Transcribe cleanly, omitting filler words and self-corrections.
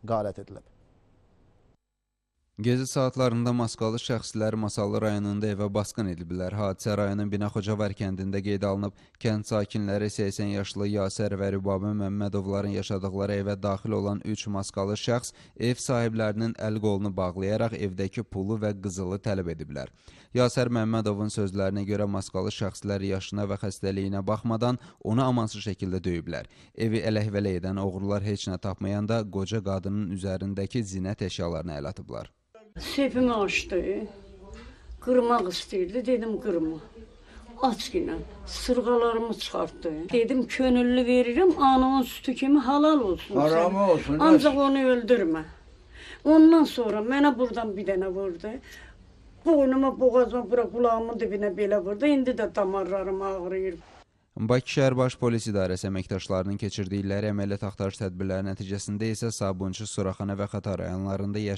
qarət edilib. Gezi saatlarında maskalı şəxslər Masallı rayonunda evə basqın ediblər. Hadisə rayonun Binaxocavar kəndində qeydə alınıb. Kənd sakinləri 80 yaşlı Yasər və Rübabə Məmmədovların yaşadıqları evə daxil olan 3 maskalı şəxs ev sahiblərinin əl-qolunu bağlayaraq evdəki pulu və qızılı tələb ediblər. Yasər Məmmədovun sözlərinə görə maskalı şəxslər yaşına və xəstəliyinə baxmadan onu amansız şəkildə döyüblər. Evi ələhvələ edən oğrular heç nə tapmayanda qoca qadının üzərindəki zinət əşyalarını əl atıblar. Sefimi açdı, qırmaq istəyirdi, dedim qırma. Aç yine, sırğalarımı çıxartdı. Dedim könüllü veririm, anamın sütü kimi halal olsun. Haramı olsun. Ancaq onu öldürmə. Ondan sonra mənə buradan bir dənə vurdu. Boynuma, boğazıma, bura qulağımın dibinə belə vurdu. İndi də damarlarım ağrıyır. Bakı şəhər Baş Polis İdarəsi əməkdaşlarının keçirdikləri əməliyyat axtarış tədbirləri nəticəsində isə Sabunçu, Suraxana və Xətai rayonlarında